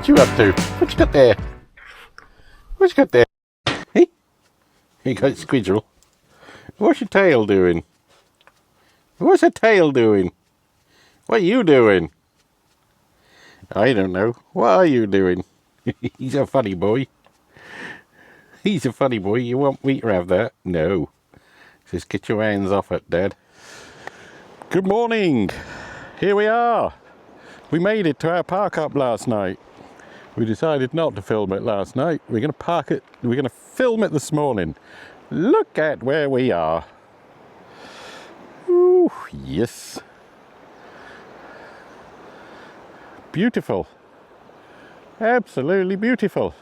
What you up to? What you got there? What you got there? Hey? You got squidgel. What's your tail doing? What's your tail doing? What are you doing? I don't know. What are you doing? He's a funny boy. He's a funny boy. You want me to have that? No. Just get your hands off it, Dad. Good morning. Here we are. We made it to our park up last night. We decided not to film it last night. We're going to park it. We're going to film it this morning. Look at where we are. Ooh, yes. Beautiful. Absolutely beautiful.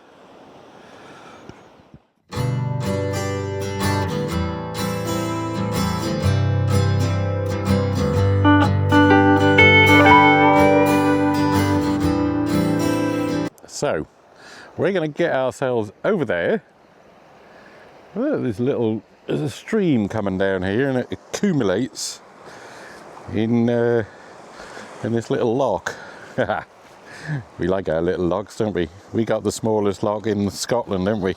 So, we're going to get ourselves over there. Look, there's a stream coming down here, and it accumulates in this little lock. We like our little locks, don't we? We got the smallest lock in Scotland, don't we?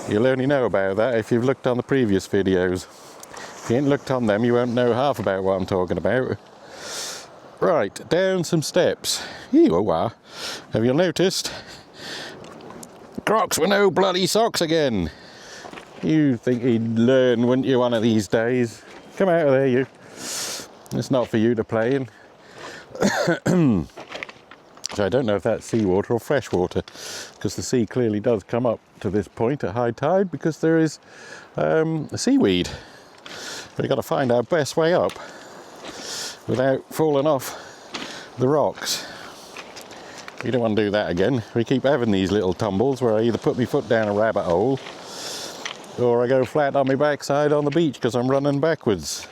You'll only know about that if you've looked on the previous videos. If you ain't looked on them, you won't know half about what I'm talking about. Right, down some steps. Here you are. Have you noticed? Crocs with no bloody socks again. You'd think he'd learn, wouldn't you, one of these days? Come out of there, you. It's not for you to play in. So I don't know if that's seawater or fresh water, because the sea clearly does come up to this point at high tide because there is seaweed. We've got to find our best way up without falling off the rocks. You don't want to do that again. We keep having these little tumbles where I either put my foot down a rabbit hole or I go flat on my backside on the beach because I'm running backwards.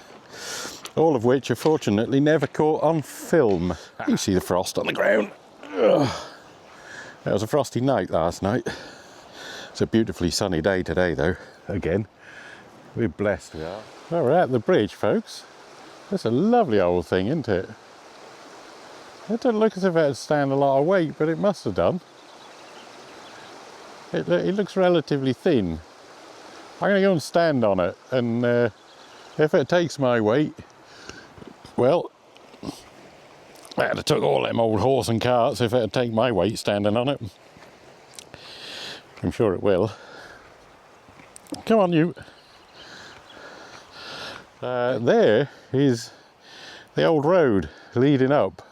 All of which are fortunately never caught on film. You see the frost on the ground. Ugh. It was a frosty night last night. It's a beautifully sunny day today though, again. We're blessed we are. Well, we're at the bridge, folks. It's a lovely old thing, isn't it? It doesn't look as if it would stand a lot of weight, but it must have done. It looks relatively thin. I'm going to go and stand on it, and if it takes my weight, well, I'd have took all them old horse and carts if it'd take my weight standing on it. I'm sure it will. Come on, you. There is the old road leading up,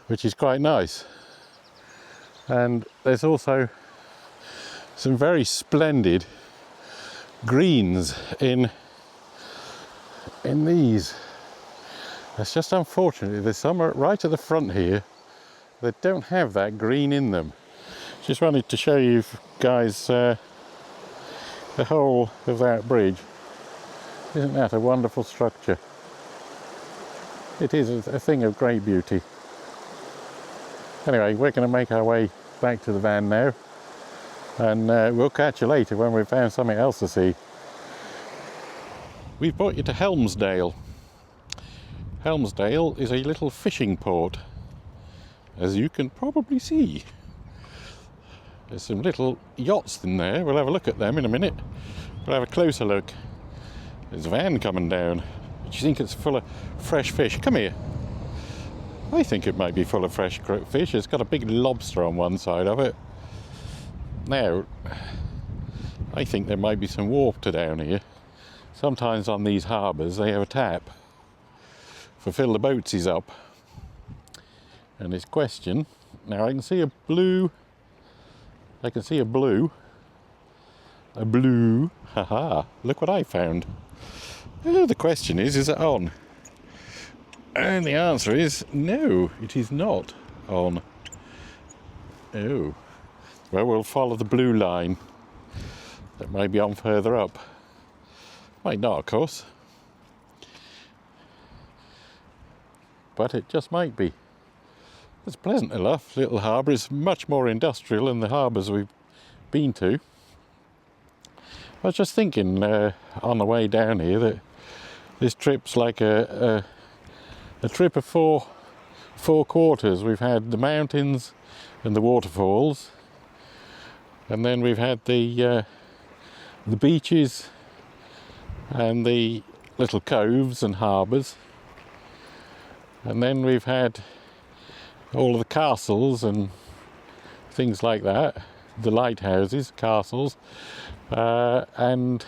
which is quite nice. And there's also some very splendid greens in these. It's just unfortunate there's some right at the front here that don't have that green in them. Just wanted to show you guys the whole of that bridge. Isn't that a wonderful structure? It is a thing of great beauty. Anyway, we're going to make our way back to the van now, and we'll catch you later when we've found something else to see. We've brought you to Helmsdale. Helmsdale is a little fishing port, as you can probably see. There's some little yachts in there. We'll have a look at them in a minute. We'll have a closer look. There's a van coming down. Do you think it's full of fresh fish? Come here. I think it might be full of fresh fish. It's got a big lobster on one side of it. Now, I think there might be some water down here. Sometimes on these harbours they have a tap for fill the boatsies up. And this question, now I can see a blue, haha, look what I found. The question is it on? And the answer is no, it is not on. Oh, well, we'll follow the blue line. That may be on further up. Might not, of course. But it just might be. It's pleasant enough. Little harbour is much more industrial than the harbours we've been to. I was just thinking on the way down here that this trip's like a trip of four quarters. We've had the mountains and the waterfalls, and then we've had the beaches and the little coves and harbours, and then we've had all of the castles and things like that, the lighthouses, castles, and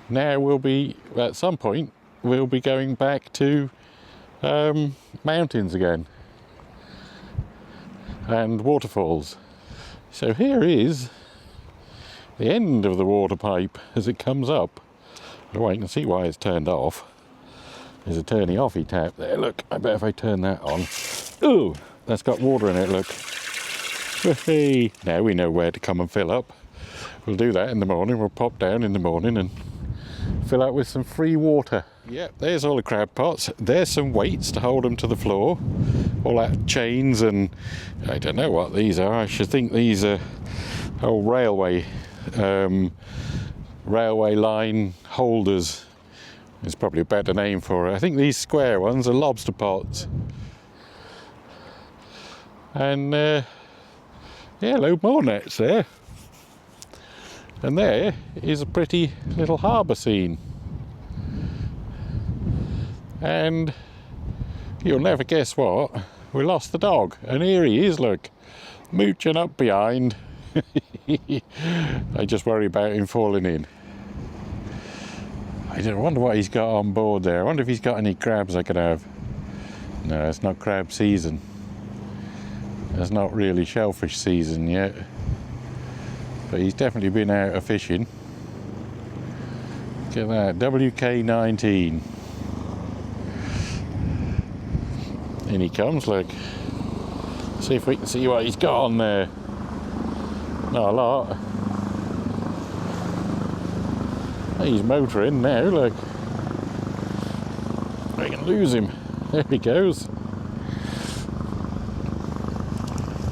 now we'll be, at some point, we'll be going back to mountains again and waterfalls. So here is the end of the water pipe as it comes up. Oh, you can see why it's turned off. There's a turny offy tap there. Look, I bet if I turn that on, ooh, that's got water in it, look. Hey, now we know where to come and fill up. We'll do that in the morning. We'll pop down in the morning and fill up with some free water. Yep, there's all the crab pots. There's some weights to hold them to the floor. All that chains and I don't know what these are. I should think these are railway line holders. It's probably a better name for it. I think these square ones are lobster pots. And yeah, a load more nets there. And there is a pretty little harbour scene. And you'll never guess what, we lost the dog. And here he is, look, mooching up behind. I just worry about him falling in. I wonder what he's got on board there. I wonder if he's got any crabs I could have. No, it's not crab season. It's not really shellfish season yet. But he's definitely been out a fishing. Look at that, WK19. In he comes, look. See if we can see what he's got on there. Not a lot. He's motoring now, look. I can lose him. There he goes.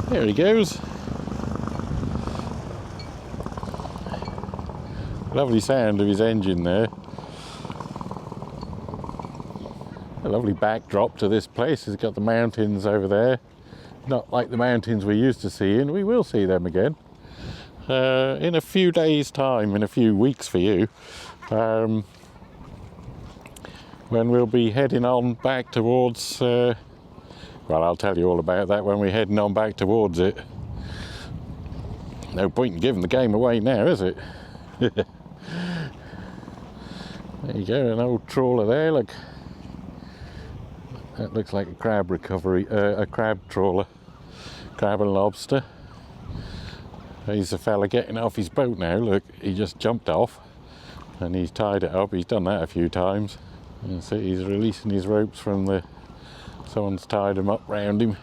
There he goes. Lovely sound of his engine there. A lovely backdrop to this place. It's got the mountains over there. Not like the mountains we used to see, and we will see them again. In a few days' time, in a few weeks for you, when we'll be heading on back towards, well, I'll tell you all about that when we're heading on back towards it. No point in giving the game away now, is it? There you go, an old trawler there, look. That looks like a crab recovery, a crab trawler, crab and lobster. Here's a fella getting off his boat now, look, he just jumped off and he's tied it up. He's done that a few times. You see he's releasing his ropes from someone's tied them up round him.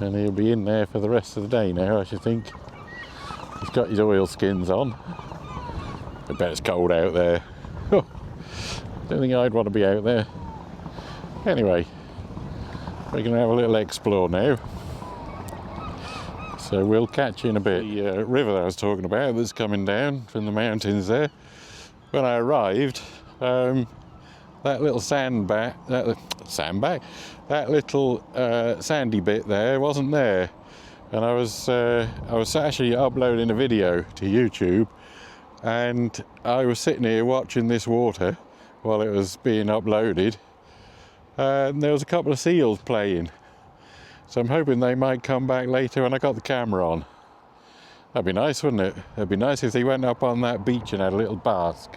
And he'll be in there for the rest of the day now, I should think. He's got his oilskins on. I bet it's cold out there. Don't think I'd want to be out there. Anyway, we're going to have a little explore now. So we'll catch you in a bit. The river that I was talking about that's coming down from the mountains there. When I arrived, that little that little sandy bit there wasn't there. And I was actually uploading a video to YouTube, and I was sitting here watching this water while it was being uploaded. And there was a couple of seals playing. So I'm hoping they might come back later when I got the camera on. That'd be nice, wouldn't it? It'd be nice if they went up on that beach and had a little bask.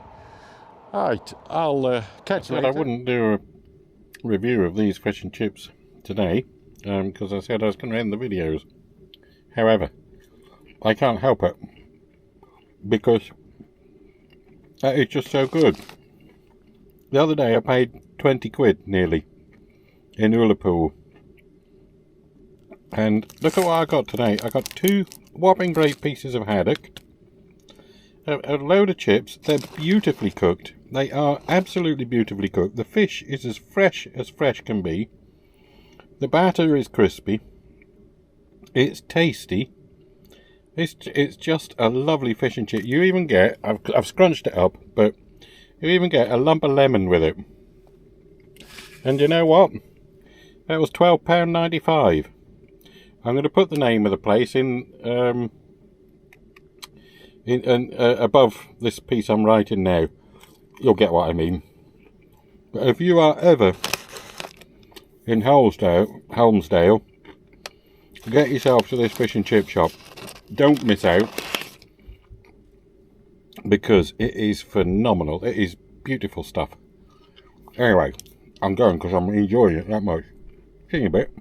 Alright, I'll catch you later. I wouldn't do a review of these fish and chips today, because I said I was going to end the videos. However, I can't help it, because it's just so good. The other day I paid 20 quid nearly in Ullapool. And look at what I got today. I got 2 whopping great pieces of haddock, a load of chips. They're beautifully cooked. They are absolutely beautifully cooked. The fish is as fresh can be. The batter is crispy. It's tasty. It's just a lovely fish and chip. You even get, I've scrunched it up, but you even get a lump of lemon with it. And you know what? That was £12.95. I'm going to put the name of the place in above this piece I'm writing now. You'll get what I mean. But if you are ever in Helmsdale, get yourself to this fish and chip shop. Don't miss out, because it is phenomenal. It is beautiful stuff. Anyway, I'm going because I'm enjoying it that much. See you in a bit.